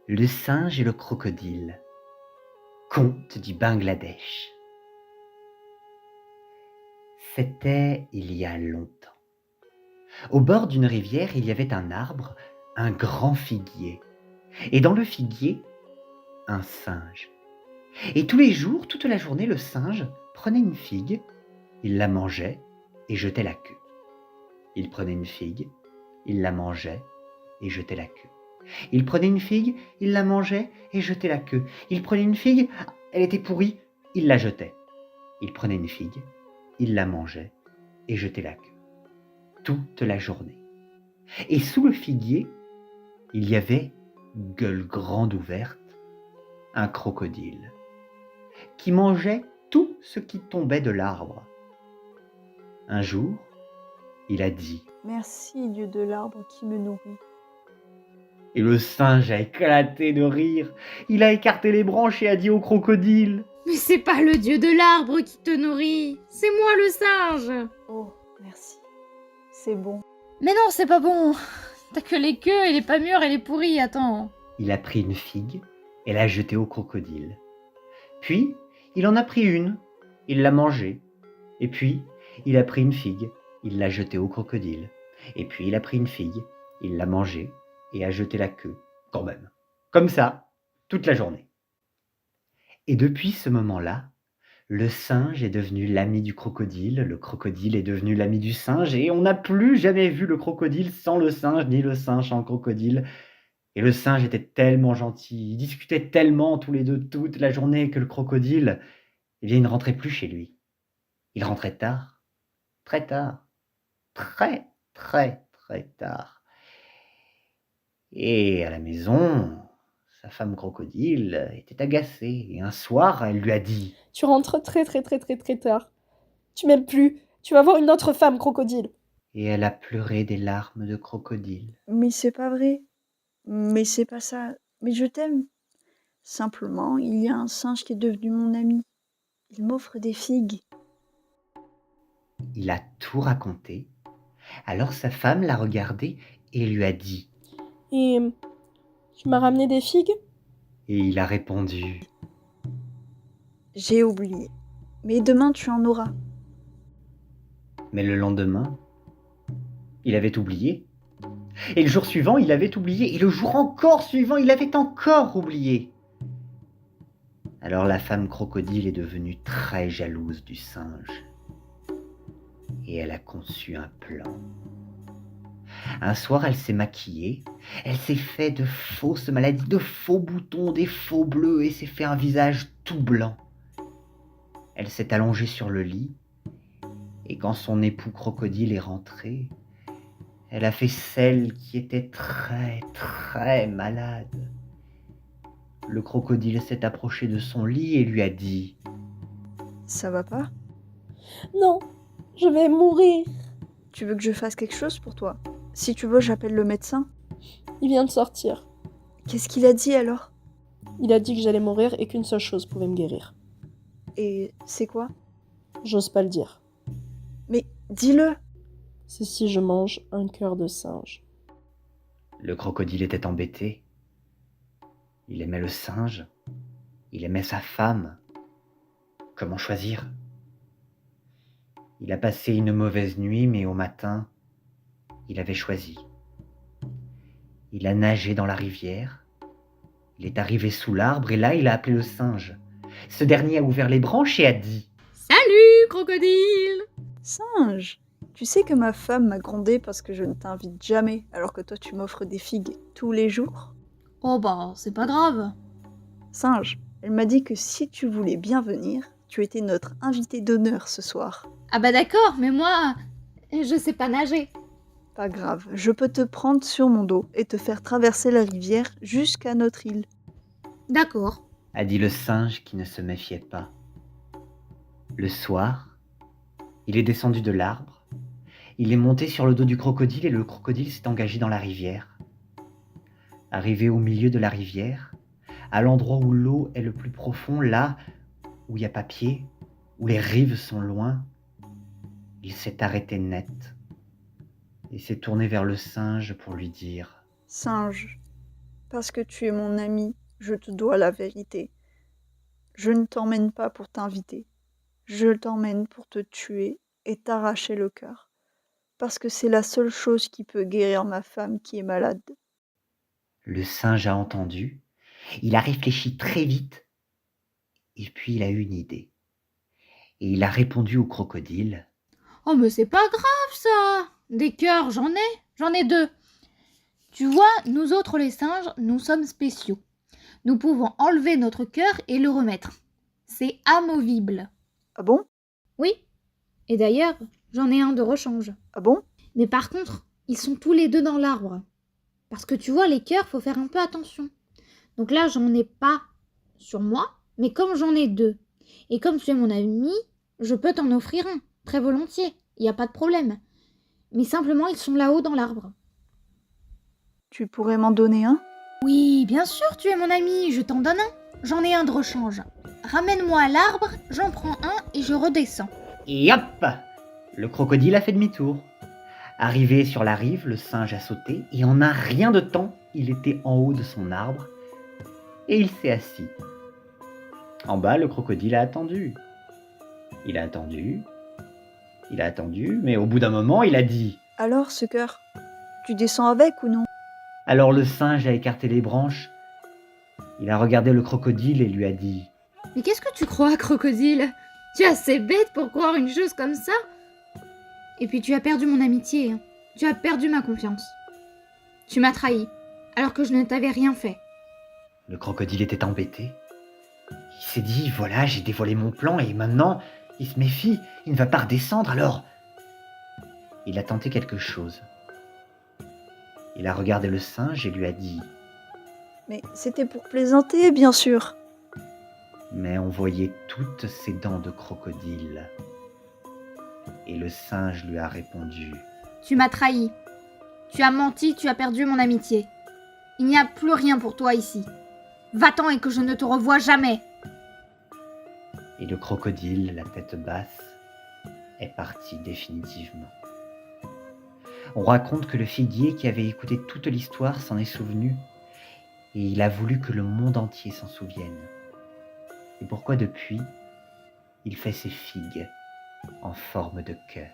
Le singe et le crocodile. Conte du Bangladesh. C'était il y a longtemps. Au bord d'une rivière, il y avait un arbre, un grand figuier. Et dans le figuier, un singe. Et tous les jours, toute la journée, le singe prenait une figue, il la mangeait et jetait la queue. Il prenait une figue, il la mangeait et jetait la queue. Il prenait une figue, il la mangeait et jetait la queue. Il prenait une figue, elle était pourrie, il la jetait. Il prenait une figue, il la mangeait et jetait la queue. Toute la journée. Et sous le figuier, il y avait, gueule grande ouverte, un crocodile qui mangeait tout ce qui tombait de l'arbre. Un jour, il a dit « Merci, Dieu de l'arbre qui me nourrit. » Et le singe a éclaté de rire. Il a écarté les branches et a dit au crocodile : « Mais c'est pas le dieu de l'arbre qui te nourrit, c'est moi le singe !» Oh, merci. C'est bon. Mais non, c'est pas bon. T'as que les queues, elle est pas mûre, elle est pourrie, attends. Il a pris une figue et l'a jetée au crocodile. Puis, il en a pris une, il l'a mangée. Et puis, il a pris une figue, il l'a jetée au crocodile. Et puis, il a pris une figue, il l'a mangée et a jeté la queue, quand même. Comme ça, toute la journée. Et depuis ce moment-là, le singe est devenu l'ami du crocodile, le crocodile est devenu l'ami du singe, et on n'a plus jamais vu le crocodile sans le singe, ni le singe sans le crocodile. Et le singe était tellement gentil, ils discutaient tellement tous les deux toute la journée que le crocodile, eh bien, il ne rentrait plus chez lui. Il rentrait tard, très tard, très, très, très tard. Et à la maison, sa femme crocodile était agacée, et un soir, elle lui a dit : « Tu rentres très tard. Tu m'aimes plus. Tu vas voir une autre femme, crocodile. » Et elle a pleuré des larmes de crocodile. Mais c'est pas vrai. Mais c'est pas ça. Mais je t'aime. Simplement, il y a un singe qui est devenu mon ami. Il m'offre des figues. Il a tout raconté. Alors sa femme l'a regardé et lui a dit : « Et tu m'as ramené des figues ? » Et il a répondu : J'ai oublié. Mais demain, tu en auras. Mais le lendemain, il avait oublié. Et le jour suivant, il avait oublié. Et le jour encore suivant, il avait encore oublié. Alors la femme crocodile est devenue très jalouse du singe. Et elle a conçu un plan. Un soir, elle s'est maquillée, elle s'est fait de fausses maladies, de faux boutons, des faux bleus, et s'est fait un visage tout blanc. Elle s'est allongée sur le lit, et quand son époux crocodile est rentré, elle a fait celle qui était très, très malade. Le crocodile s'est approché de son lit et lui a dit : Ça va pas ? Non, je vais mourir. Tu veux que je fasse quelque chose pour toi ? Si tu veux, j'appelle le médecin. Il vient de sortir. Qu'est-ce qu'il a dit alors ? Il a dit que j'allais mourir et qu'une seule chose pouvait me guérir. Et c'est quoi ? J'ose pas le dire. Mais dis-le ! C'est si je mange un cœur de singe. Le crocodile était embêté. Il aimait le singe. Il aimait sa femme. Comment choisir ? Il a passé une mauvaise nuit, mais au matin, il avait choisi. Il a nagé dans la rivière. Il est arrivé sous l'arbre et là, il a appelé le singe. Ce dernier a ouvert les branches et a dit : Salut, crocodile ! Singe ! Tu sais que ma femme m'a grondé parce que je ne t'invite jamais, alors que toi tu m'offres des figues tous les jours ? Oh bah, c'est pas grave. Singe, elle m'a dit que si tu voulais bien venir, tu étais notre invité d'honneur ce soir. Ah bah d'accord, mais moi, je sais pas nager. Pas grave, je peux te prendre sur mon dos et te faire traverser la rivière jusqu'à notre île. D'accord. a dit le singe qui ne se méfiait pas. Le soir, il est descendu de l'arbre, il est monté sur le dos du crocodile et le crocodile s'est engagé dans la rivière. Arrivé au milieu de la rivière, à l'endroit où l'eau est le plus profond, là où il n'y a pas pied, où les rives sont loin, il s'est arrêté net et s'est tourné vers le singe pour lui dire : Singe, Parce que tu es mon ami, je te dois la vérité. Je ne t'emmène pas pour t'inviter. Je t'emmène pour te tuer et t'arracher le cœur. Parce que c'est la seule chose qui peut guérir ma femme qui est malade. Le singe a entendu, il a réfléchi très vite, et puis il a eu une idée. Et il a répondu au crocodile. Oh, mais c'est pas grave ça. Des cœurs, j'en ai deux. Tu vois, nous autres les singes, nous sommes spéciaux. Nous pouvons enlever notre cœur et le remettre. C'est amovible. Ah bon? Oui. Et d'ailleurs, j'en ai un de rechange. Ah bon? Mais par contre, ils sont tous les deux dans l'arbre. Parce que tu vois, les cœurs, faut faire un peu attention. Donc là, j'en ai pas sur moi, mais comme j'en ai deux, et comme tu es mon ami, je peux t'en offrir un, très volontiers, il n'y a pas de problème. Mais simplement, ils sont là-haut dans l'arbre. Tu pourrais m'en donner un? Oui, bien sûr, tu es mon ami, je t'en donne un. J'en ai un de rechange. Ramène-moi à l'arbre, j'en prends un et je redescends. Et hop! Le crocodile a fait demi-tour. Arrivé sur la rive, le singe a sauté, et en un rien de temps, il était en haut de son arbre, et il s'est assis. En bas, le crocodile a attendu. Il a attendu, il a attendu, mais au bout d'un moment, il a dit. Alors, ce cœur, tu descends avec ou non? Alors le singe a écarté les branches, il a regardé le crocodile et lui a dit. Mais qu'est-ce que tu crois, crocodile? Tu es assez bête pour croire une chose comme ça? Et puis tu as perdu mon amitié, hein. Tu as perdu ma confiance. Tu m'as trahi, alors que je ne t'avais rien fait. Le crocodile était embêté. Il s'est dit, voilà, j'ai dévoilé mon plan et maintenant, il se méfie, il ne va pas redescendre alors. Il a tenté quelque chose. Il a regardé le singe et lui a dit. Mais c'était pour plaisanter, bien sûr. Mais on voyait toutes ses dents de crocodile. Et le singe lui a répondu. Tu m'as trahi. Tu as menti, tu as perdu mon amitié. Il n'y a plus rien pour toi ici. Va-t'en et que je ne te revoie jamais. Et le crocodile, la tête basse, est parti définitivement. On raconte que le figuier qui avait écouté toute l'histoire s'en est souvenu et il a voulu que le monde entier s'en souvienne. C'est pourquoi depuis, il fait ses figues en forme de cœur.